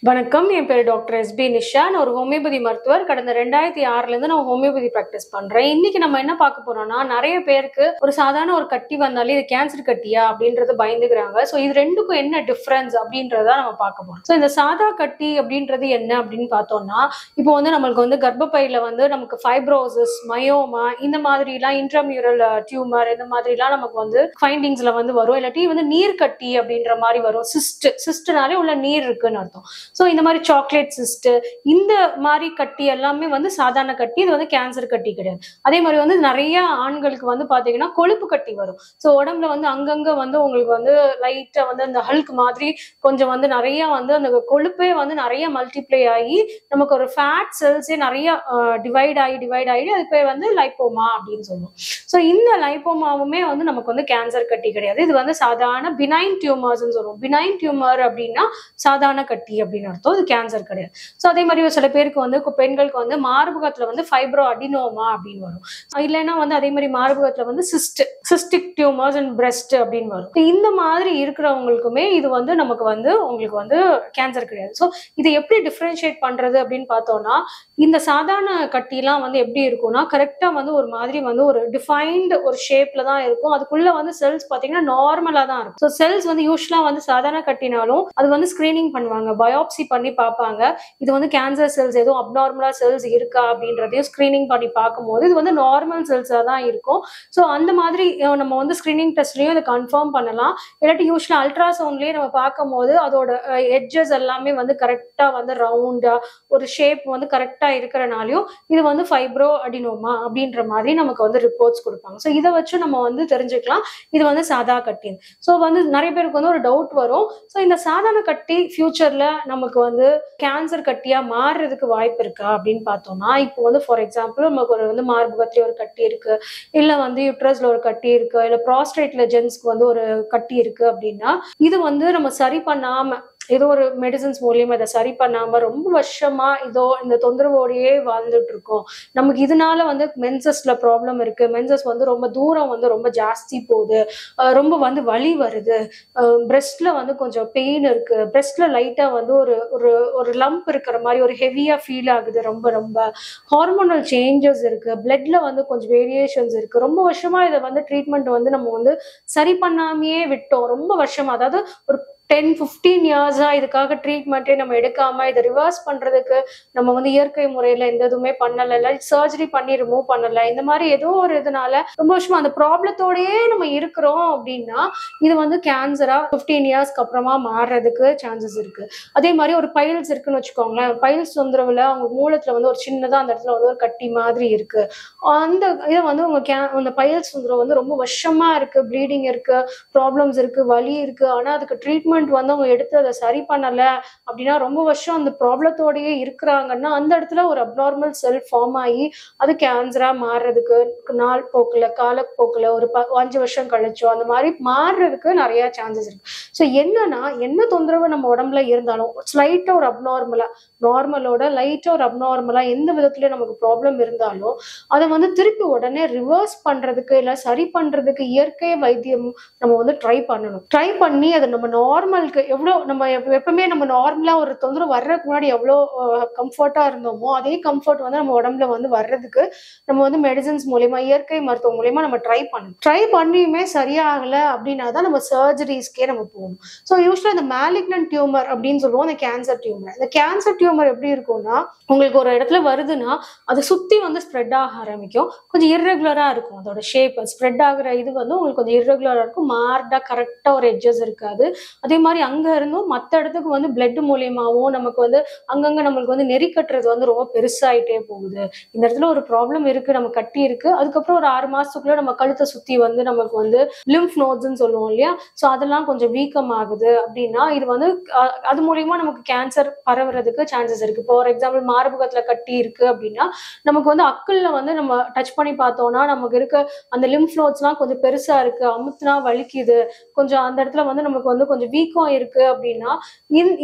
வணக்கம். என் பேரு doctor SP Nisha. நான் ஒரு ஹோமியோபதி மருத்துவர். கடந்த 2006லேருந்து நான் ஹோமியோபதி பிராக்டிஸ் பண்றேன். இன்னைக்கு நம்ம என்ன பார்க்க போறோம்னா, நெறைய பேருக்கு ஒரு சாதாரண ஒரு கட்டி வந்தாலே இது கேன்சர் கட்டியா அப்படின்றது பயந்துக்கிறாங்க. ஸோ இது 2க்கும் என்ன டிஃபரன்ஸ் அப்படின்றத நம்ம பார்க்க போறோம். ஸோ இந்த சாதா கட்டி அப்படின்றது என்ன அப்படின்னு பார்த்தோம்னா, இப்போ நம்மளுக்கு கர்ப்பப்பையில நமக்கு ஃபைப்ரோசிஸ், மயோமா இந்த மாதிரிலாம் இன்ட்ராமியூரல் டியூமர் இந்த மாதிரிலாம் நமக்கு ஃபைண்டிங்ஸ்ல வரும். இல்லாட்டி நீர் கட்டி அப்படின்ற மாதிரி வரும். சிஸ்ட்னாலே உள்ள நீர் இருக்குன்னு அர்த்தம். ஸோ இந்த மாதிரி சாக்லேட் சிஸ்ட் இந்த மாதிரி கட்டி எல்லாமே சாதாரண கட்டி. இது கேன்சர் கட்டி கிடையாது. அதே மாதிரி நிறைய ஆண்களுக்கு பாத்தீங்கன்னா கொழுப்பு கட்டி வரும். ஸோ உடம்புல அங்கங்க உங்களுக்கு லைட்டா அந்த ஹல்க் மாதிரி கொஞ்சம் நிறைய அந்த கொழுப்பே நிறைய மல்டிப்ளை ஆகி நமக்கு ஒரு ஃபேட் செல்ஸே நிறைய டிவைட் ஆகி அது பேர் லைப்போமா அப்படின்னு சொல்லுவோம். ஸோ இந்த லைப்போமாவுமே நமக்கு கேன்சர் கட்டி கிடையாது. இது சாதாரண பினைன் டியூமர்ஸ் சொல்லுவோம். பினைன் டியூமர் அப்படின்னா சாதாரண கட்டி அப்படின்னு அர்த்தம். இது கேன்சர் கிடையாது. ஸோ அதே மாதிரி சில பேருக்கு பெண்களுக்கு மார்பகத்துல ஃபைப்ரோ அடினோமா அப்படின்னு வரும். இல்லைன்னா அதே மாதிரி மார்பகத்துல சிஸ்டிக் டியூமர்ஸ் அண்ட் பிரெஸ்ட் அப்படின்னு வரும். இந்த மாதிரி இருக்கிறவங்களுக்குமே இது நமக்கு உங்களுக்கு கேன்சர் கிடையாது. ஸோ இதை எப்படி டிஃபரன்ஷியேட் பண்றது அப்படின்னு பார்த்தோம்னா, இந்த சாதாரண கட்டிலாம் எப்படி இருக்கும்னா கரெக்டா ஒரு மாதிரி ஒரு டிஃபைன்டு ஒரு ஷேப்ல தான் இருக்கும். அதுக்குள்ள செல்ஸ் பாத்தீங்கன்னா நார்மலா தான் இருக்கும். ஸோ செல்ஸ் யூஸ்வலா சாதாரண கட்டினாலும் அது ஸ்கிரீனிங் பண்ணுவாங்க, பயோப்சி பண்ணி பார்ப்பாங்க. இது கேன்சர் செல்ஸ் எதுவும் அப்நார்மலா செல்ஸ் இருக்கா அப்படின்றதையும் ஸ்கிரீனிங் பண்ணி பார்க்கும்போது இது நார்மல் செல்ஸா தான் இருக்கும். ஸோ அந்த மாதிரி நம்ம ஸ்கிரீனிங் டெஸ்ட்லயும் இதை கன்ஃபார்ம் பண்ணலாம். இல்லாட்டி யூஸ்வலா அல்ட்ராசவுண்ட்லயே நம்ம பார்க்கும்போது அதோட எட்ஜஸ் எல்லாமே கரெக்டா ரவுண்டா ஒரு ஷேப் கரெக்டா இருக்கிறனாலையும் இது ஃபைப்ரோ அடினோமா அப்படின்ற மாதிரி நமக்கு ரிப்போர்ட்ஸ் கொடுப்பாங்க. ஸோ இதை வச்சு நம்ம தெரிஞ்சுக்கலாம் இது சாதா கட்டி. ஸோ நிறைய பேருக்கு ஒரு டவுட் வரும். ஸோ இந்த சாதாரண கட்டி ஃபியூச்சர்ல நமக்கு கேன்சர் கட்டியா மாறுறதுக்கு வாய்ப்பு இருக்கா அப்படின்னு பார்த்தோம்னா, இப்போ ஃபார் எக்ஸாம்பிள் நமக்கு ஒரு மார்பகத்துல ஒரு கட்டி இருக்கு, இல்ல யூட்ரஸ்ல ஒரு கட்டி இருக்கு, இல்ல ப்ராஸ்டேட்ல ஜென்ஸ்க்கு ஒரு கட்டி இருக்கு அப்படின்னா இது நம்ம சரி பண்ணாம ஏதோ ஒரு மெடிசன்ஸ் மூலியமா இதை சரி பண்ணாம ரொம்ப வருஷமா இந்த தொந்தரவோடையே வாழ்ந்துட்டு இருக்கோம். நமக்கு இதனால மென்சஸ்ல ப்ராப்ளம் இருக்கு, மென்சஸ் ரொம்ப தூரம் ரொம்ப ஜாஸ்தி போகுது, ரொம்ப வலி வருது, பிரெஸ்ட்ல கொஞ்சம் பெயின் இருக்கு, பிரெஸ்ட்ல லைட்டா ஒரு ஒரு ஒரு லம்ப் இருக்கிற மாதிரி ஒரு ஹெவியா ஃபீல் ஆகுது, ரொம்ப ரொம்ப ஹார்மோனல் சேஞ்சஸ் இருக்கு, பிளட்ல கொஞ்சம் வேரியேஷன்ஸ் இருக்கு, ரொம்ப வருஷமா இதை ட்ரீட்மெண்ட் நம்ம சரி பண்ணாமையே விட்டோம். ரொம்ப வருஷமா, அதாவது ஒரு 10-15 இயர்ஸா இதுக்காக ட்ரீட்மெண்ட்டே நம்ம எடுக்காம இதை ரிவர்ஸ் பண்றதுக்கு நம்ம இயற்கை முறையில எந்த இதுவுமே பண்ணல, இல்லை சர்ஜரி பண்ணி ரிமூவ் பண்ணல, இந்த மாதிரி ஏதோ ஒரு இதனால ரொம்ப வருஷமா அந்த ப்ராப்ளத்தோடயே நம்ம இருக்கிறோம் அப்படின்னா இது கேன்சரா 15 இயர்ஸ்க்கு அப்புறமா மாறுறதுக்கு சான்சஸ் இருக்கு. அதே மாதிரி ஒரு பைல்ஸ் இருக்குன்னு வச்சுக்கோங்களேன். பைல்ஸ் தொந்தரவுல அவங்க மூலத்துல ஒரு சின்னதா அந்த இடத்துல ஒரு கட்டி மாதிரி இருக்கு. அந்த இதை உங்க அந்த பைல்ஸ் தொந்தரவு ரொம்ப வருஷமா இருக்கு, ப்ளீடிங் இருக்கு, ப்ராப்ளம்ஸ் இருக்கு, வலி இருக்கு, ஆனா அதுக்கு ட்ரீட்மெண்ட் அவங்க எடுத்து அதை சரி பண்ணல அப்படின்னா ரொம்ப வருஷம் அந்த ப்ராப்ளத்தோடயே இருக்கிறாங்கன்னா அந்த இடத்துல ஒரு அப்நார்மல் செல் ஃபார்ம் ஆகி அது கேன்சரா மாறுறதுக்கு நாள் போக்குல காலப்போக்குல ஒரு 5 வருஷம் கழிச்சோ அந்த மாதிரி மாறுறதுக்கு நிறைய சான்சஸ் இருக்கு. ஸோ என்ன தொந்தரவு நம்ம உடம்புல இருந்தாலும் ஸ்லைட்டா ஒரு அப்நார்மலா, நார்மலோட லைட்டா ஒரு அப்நார்மலா எந்த விதத்துல நமக்கு ப்ராப்ளம் இருந்தாலும் அதை திருப்பி உடனே ரிவர்ஸ் பண்றதுக்கு இல்ல சரி பண்றதுக்கு இயற்கை வைத்தியம் நம்ம ட்ரை பண்ணணும். ட்ரை பண்ணி அதை நம்ம நார்மலுக்கு எவ்வளோ நம்ம எப்பவுமே நம்ம நார்மலா ஒரு தொந்தரவு வர்றதுக்கு முன்னாடி எவ்வளோ கம்ஃபர்ட்டா இருந்தோமோ அதே கம்ஃபர்ட் நம்ம உடம்புல வர்றதுக்கு நம்ம மெடிசன்ஸ் மூலியமா இயற்கை மருத்துவம் மூலியமா நம்ம ட்ரை பண்ணணும். ட்ரை பண்ணியுமே சரியாகல அப்படின்னா தான் நம்ம சர்ஜரிஸ்க்கே நம்ம போகணும். ஸோ யூஸ்வலா இந்த மேலிக்னன்ட் டியூமர் அப்படின்னு சொல்லுவோம், அந்த கேன்சர் டியூமர். இந்த கேன்சர் டியூமர் எப்படி இருக்கும்னா உங்களுக்கு ஒரு இடத்துல வருதுன்னா அதை சுத்தி ஸ்ப்ரெட் ஆக ஆரம்பிக்கும். கொஞ்சம் இர்ரெகுலரா இருக்கும், அதோட ஷேப் ஸ்ப்ரெட் ஆகுற இது உங்களுக்கு கொஞ்சம் இர்ரெகுலரா இருக்கும், மார்டா கரெக்டா ஒரு எட்ஜஸ் இருக்காது. அதே மாதிரி அங்க இருந்தும் மற்ற இடத்துக்கு பிளட் மூலியமாவும் நமக்கு அங்கங்க நம்மளுக்கு நெறி கட்டுறது ரொம்ப பெருசாயிட்டே போகுது. இந்த இடத்துல ஒரு ப்ராப்ளம் இருக்கு, நம்ம கட்டி இருக்கு, அதுக்கப்புறம் ஒரு 6 மாசத்துக்குள்ள நம்ம கழுத்தை சுத்தி நமக்கு லிம்ஃப் நோட்ஸ்ன்னு சொல்லுவோம் இல்லையா. ஸோ அதெல்லாம் கொஞ்சம் வீக்கம் ஆகுது அப்படின்னா இது அது மூலியமா நமக்கு கேன்சர் பரவுறதுக்கு சான்சஸ் இருக்கு. ஃபார் எக்ஸாம்பிள் மார்பகத்துல கட்டி இருக்கு அப்படின்னா நமக்கு அக்கல்ல நம்ம டச் பண்ணி பார்த்தோம்னா நமக்கு இருக்க அந்த லிம்ஃப் நோட்ஸ்லாம் கொஞ்சம் பெருசா இருக்கு, அமுத்துனா வலிக்குது, கொஞ்சம் அந்த இடத்துல நமக்கு கொஞ்சம் வீக்கம் இருக்கு அப்படின்னா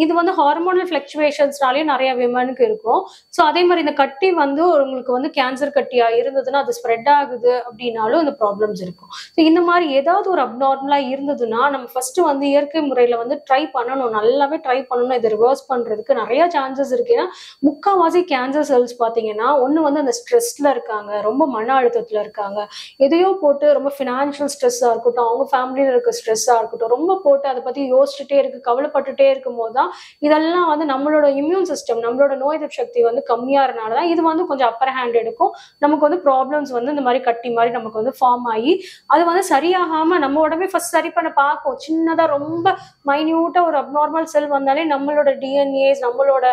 இது வந்து ஹார்மோனல் ஃபிளக்சுவேஷன்ஸ்னாலே நிறைய விமனுக்கு இருக்கும். ஸோ அதே மாதிரி இந்த கட்டி வந்து உங்களுக்கு வந்து கேன்சர் கட்டியா இருந்ததுன்னா அது ஸ்ப்ரெட் ஆகுது அப்படின்னாலும் இந்த ப்ராப்ளம்ஸ் இருக்கும். ஸோ இந்த மாதிரி ஏதாவது ஒரு அப்நார்மலா இருந்ததுன்னா நம்ம ஃபர்ஸ்ட் வந்து இயற்கை முறையில வந்து ட்ரை பண்ணணும், நல்லாவே ட்ரை பண்ணணும். இதை ரிவர்ஸ் பண்றதுக்கு நிறைய சான்சஸ் இருக்கு. ஏன்னா முக்கால்வாசி கேன்சர் செல்ஸ் பாத்தீங்கன்னா ஒண்ணு வந்து அந்த ஸ்ட்ரெஸ்ல இருக்காங்க, ரொம்ப மன அழுத்தத்துல இருக்காங்க, எதையோ போட்டு ரொம்ப ஃபினான்ஷியல் ஸ்ட்ரெஸ்ஸா இருக்கட்டும், அவங்க ஃபேமிலியில இருக்க ஸ்ட்ரெஸ்ஸா இருக்கட்டும், ரொம்ப போட்டு அதை பத்தி யோசிச்சுட்டே இருக்கு, கவலைப்பட்டுட்டே இருக்கும் போதுதான் இதெல்லாம் வந்து நம்மளோட இம்யூன் சிஸ்டம், நம்மளோட நோய் எதிர்ப்பு சக்தி வந்து கம்மியாறனாலதான் இது வந்து கொஞ்சம் அப்பர் ஹேண்ட் எடுக்கும். நமக்கு வந்து ப்ராப்ளம்ஸ் வந்து இந்த மாதிரி கட்டி மாதிரி நமக்கு வந்து ஃபார்ம் ஆகி அது வந்து சரியாகாம நம்ம உடம்பே ஃபர்ஸ்ட் சரி பண்ண பார்க்கும். சின்னதா ரொம்ப மைன்யூட்டா ஒரு அப்நார்மல் செல் வந்தாலே நம்மளோட டிஎன்ஏஸ், நம்மளோட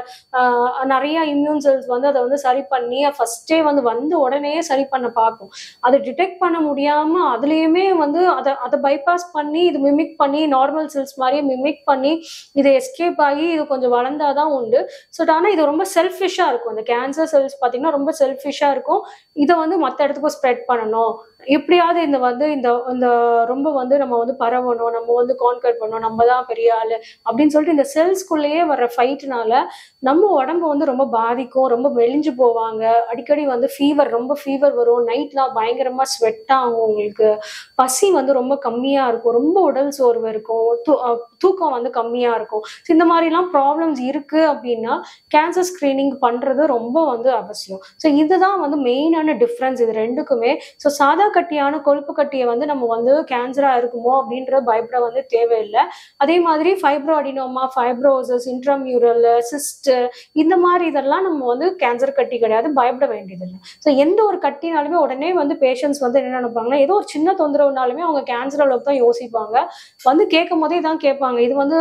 நிறைய இம்யூன் செல்ஸ் வந்து அதை வந்து சரி பண்ணி ஃபர்ஸ்டே வந்து உடனே சரி பண்ண பார்க்கும். அதை டிடெக்ட் பண்ண முடியாம அதுலயுமே வந்து அதை பைபாஸ் பண்ணி இது மிமிக் பண்ணி நார்மல் செல்ஸ் மாதிரியே மிமிக் பண்ணி இதை எஸ்கேப் ஆகி இது கொஞ்சம் வளர்ந்தாதான் உண்டு. ஸோ ஆனால் இது ரொம்ப செல்ஃபிஷா இருக்கும். இந்த கேன்சர் செல்ஸ் பார்த்தீங்கன்னா ரொம்ப செல்ஃபிஷா இருக்கும். இதை வந்து மற்ற இடத்துக்கும் ஸ்ப்ரெட் பண்ணணும், எப்படியாவது இந்த வந்து இந்த ரொம்ப வந்து நம்ம வந்து பரவணும், நம்ம வந்து கான்கர் பண்ணணும், நம்ம தான் பெரிய ஆளு அப்படின்னு சொல்லிட்டு இந்த செல்ஸ்குள்ளேயே வர்ற ஃபைட்னால நம்ம உடம்பு வந்து ரொம்ப பாதிக்கும், ரொம்ப மெலிஞ்சு போவாங்க. அடிக்கடி வந்து ரொம்ப ஃபீவர் வரும், நைட்லாம் பயங்கரமா ஸ்வெட் ஆகும், உங்களுக்கு பசி வந்து ரொம்ப கம்மியா இருக்கும், ரொம்ப உடல் சோர்வு இருக்கும், தூக்கம் வந்து கம்மியா இருக்கும். இந்த மாதிரிலாம் ப்ராப்ளம்ஸ் இருக்கு அப்படின்னா கேன்சர் ஸ்கிரீனிங் பண்றது ரொம்ப வந்து அவசியம். ஸோ இதுதான் வந்து மெயினான டிஃப்ரென்ஸ் இது ரெண்டுக்குமே. ஸோ சாதா கட்டியான கொழுப்பு கட்டியை வந்து நம்ம வந்து கேன்சரா இருக்குமோ அப்படின்ற பயப்பட வந்து தேவையில்லை. அதே மாதிரி fibro adenoma, fibrosus, intramural cyst, இந்த மாதிரி இதெல்லாம் நம்ம வந்து கேன்சர் கட்டி கிடையாது, பயப்பட வேண்டியதில்லை. ஸோ எந்த ஒரு கட்டினாலுமே உடனே வந்து பேஷண்ட்ஸ் வந்து என்ன நினைப்பாங்கன்னா ஏதோ ஒரு சின்ன தொந்தரவுனாலுமே அவங்க கேன்சர் அளவுக்கு தான் யோசிப்பாங்க. வந்து கேட்கும் போதே தான் கேட்பாங்க, இது வந்து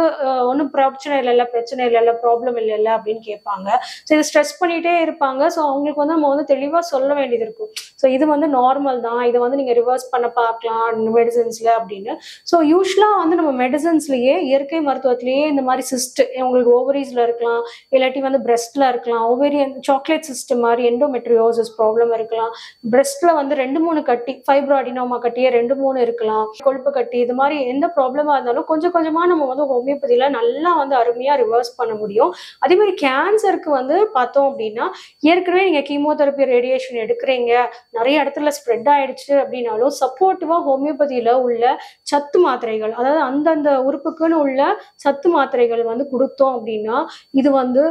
ஒன்றும் பிரச்சனை இல்லை, ப்ராப்ளம் இல்லை அப்படின்னு கேட்பாங்க. ஸோ இது ஸ்ட்ரெஸ் பண்ணிட்டே இருப்பாங்க. ஸோ அவங்களுக்கு வந்து நம்ம வந்து தெளிவாக சொல்ல வேண்டியது இருக்கும். ஸோ இது வந்து நார்மல் தான், இதை வந்து நீங்க ரிவர்ஸ் பண்ண பார்க்கலாம் மெடிசன்ஸ்ல அப்படின்னு. ஸோ யூஸ்வலா வந்து நம்ம மெடிசன்ஸ்லயே இயற்கை மருத்துவத்திலேயே இந்த மாதிரி சிஸ்ட் உங்களுக்கு ஓவரிஸ்ல இருக்கலாம், இல்லாட்டி வந்து பிரெஸ்ட்ல இருக்கலாம், ஓவேரியன் சாக்லேட் சிஸ்ட் மாதிரி எண்டோமெட்ரியோசிஸ் ப்ராப்ளம் இருக்கலாம், பிரெஸ்ட்ல வந்து 2-3 கட்டி, ஃபைப்ரோ அடினோமா கட்டியே 2-3 இருக்கலாம், கொழுப்பு கட்டி, இது மாதிரி எந்த ப்ராப்ளமா இருந்தாலும் கொஞ்சம் கொஞ்சமா நம்ம வந்து ஹோமியோபதியில நல்லா வந்து அருமையா ரிவர்ஸ் பண்ண முடியும். அதே மாதிரி கேன்சருக்கு வந்து பார்த்தோம் அப்படின்னா ஏற்கனவே நீங்க கீமோதெரப்பி ரேடியேஷன் எடுக்கிறீங்க, நிறைய இடத்துல ஸ்ப்ரெட் ஆயிடுச்சு அப்படின்னாலும் சப்போர்ட்டிவா ஹோமியோபதியில உள்ள சத்து மாத்திரைகள், அதாவது அந்தந்த உறுப்புக்குன்னு உள்ள சத்து மாத்திரைகள் வந்து கொடுத்தோம் அப்படின்னா இது வந்து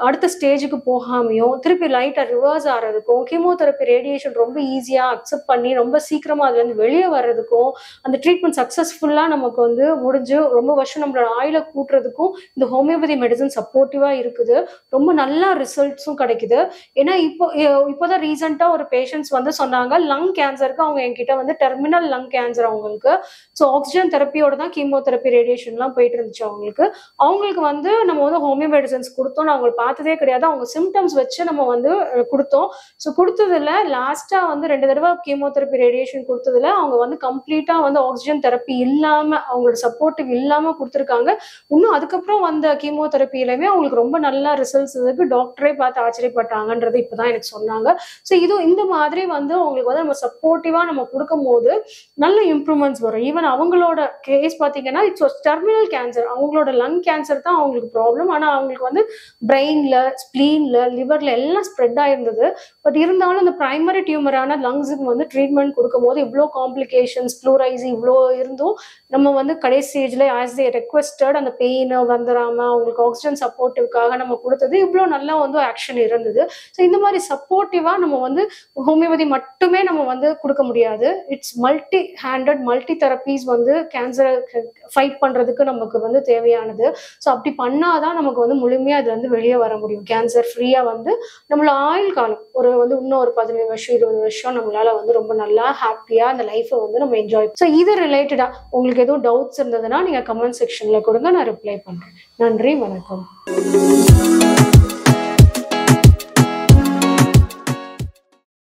அடுத்த ஸ்டேஜுக்கு போகாமையும் திருப்பி லைட்டா ரிவர்ஸ் ஆகிறதுக்கும், கீமோதெரப்பி ரேடியேஷன் ரொம்ப ஈஸியா அக்செப்ட் பண்ணி ரொம்ப சீக்கிரமா அதுல இருந்து வெளியே வர்றதுக்கும், அந்த ட்ரீட்மெண்ட் சக்சஸ்ஃபுல்லா நமக்கு வந்து முடிஞ்சு ரொம்ப வருஷம் நம்மளோட ஆயில கூட்டுறதுக்கும் இந்த ஹோமியோபதி மெடிசன் சப்போர்ட்டிவா இருக்குது. ரொம்ப நல்ல ரிசல்ட்ஸும் கிடைக்குது. ஏன்னா இப்போதான் ரீசெண்டா ஒரு பேஷண்ட்ஸ் வந்து சொன்னாங்க, லங் கேன்சருக்கு அவங்க என்கிட்ட வந்து டெர்மினல் லங் கேன்சர் அவங்களுக்கு. ஸோ ஆக்சிஜன் தெரப்பியோட தான் கீமோதெரப்பி ரேடியேஷன்லாம் போயிட்டு இருந்துச்சு அவங்களுக்கு வந்து நம்ம வந்து ஹோமியோ மெடிசன்ஸ் கொடுத்தோம், அவங்க பார்த்ததே கிடையாது, அவங்க சிம்டம்ஸ் வச்சு நம்ம வந்து கொடுத்தோம். ஸோ கொடுத்ததுல லாஸ்டா வந்து 2 தடவை கீமோதெரப்பி ரேடியேஷன் கொடுத்ததுல அவங்க வந்து கம்ப்ளீட்டா வந்து ஆக்சிஜன் தெரப்பி இல்லாம அவங்களோட சப்போர்ட்டிவ் இல்லாம கொடுத்துருக்காங்க. இன்னும் அதுக்கப்புறம் வந்த கீமோதெரப்பியிலுமே அவங்களுக்கு ரொம்ப நல்ல ரிசல்ட்ஸ் இருக்கு, டாக்டரே பார்த்து ஆச்சரியப்பட்டாங்கன்றது இப்பதான் எனக்கு சொன்னாங்க. ஸோ இது இந்த மாதிரி வந்து அவங்களுக்கு வந்து நம்ம சப்போர்ட்டிவா நம்ம கொடுக்கும் போது நல்ல இம்ப்ரூவ்மெண்ட்ஸ் வரும். ஈவன் அவங்களோட கேஸ் பார்த்தீங்கன்னா இட்ஸ் டெர்மினல் கேன்சர், அவங்களோட லங் கேன்சர் தான் அவங்களுக்கு ப்ராப்ளம். ஆனால் அவங்களுக்கு வந்து பிரெயின்ல, ஸ்பிளீன்ல, லிவர்ல எல்லாம் ஸ்ப்ரெட் ஆயிருந்தது. பட் இருந்தாலும் இந்த பிரைமரி டியூமரான லங்ஸுக்கு வந்து ட்ரீட்மெண்ட் கொடுக்கும் போது இவ்வளோ காம்ப்ளிகேஷன்ஸ், ப்ளூரைஸ் இவ்வளோ இருந்தும் நம்ம வந்து கடைசி ஸ்டேஜ்ல ஆஸ் தே ரெக்வெஸ்டட் அந்த பெயின் வந்துடாம அவங்களுக்கு ஆக்சிஜன் சப்போர்ட்டிவ்காக நம்ம கொடுத்தது இவ்வளோ நல்லா வந்து ஆக்ஷன் இருந்தது. ஸோ இந்த மாதிரி சப்போர்ட்டிவா நம்ம வந்து ஹோமியோபதி மட்டுமே நம்ம வந்து கொடுக்க முடியாது. It's multi handed, multi therapies வந்து கேன்சரை ஃபைட் பண்றதுக்கு நமக்கு வந்து தேவையானது. ஸோ அப்படி பண்ணாதான் நமக்கு வந்து முழுமையா அதுல இருந்து வெளியே வர முடியும். கேன்சர் ஃப்ரீயா வந்து நம்மள ஆயுள் காலம் ஒரு வந்து இன்னும் ஒரு 15 வருஷம் 20 வருஷம் நம்மளால வந்து ரொம்ப நல்லா ஹாப்பியா அந்த லைஃபை வந்து நம்ம என்ஜாய். ஸோ இது ரிலேட்டடா உங்களுக்கு எதுவும் டவுட்ஸ் இருந்ததுன்னா நீங்க கமெண்ட் செக்ஷன்ல கொடுங்க, நான் ரிப்ளை பண்றேன். நன்றி, வணக்கம்.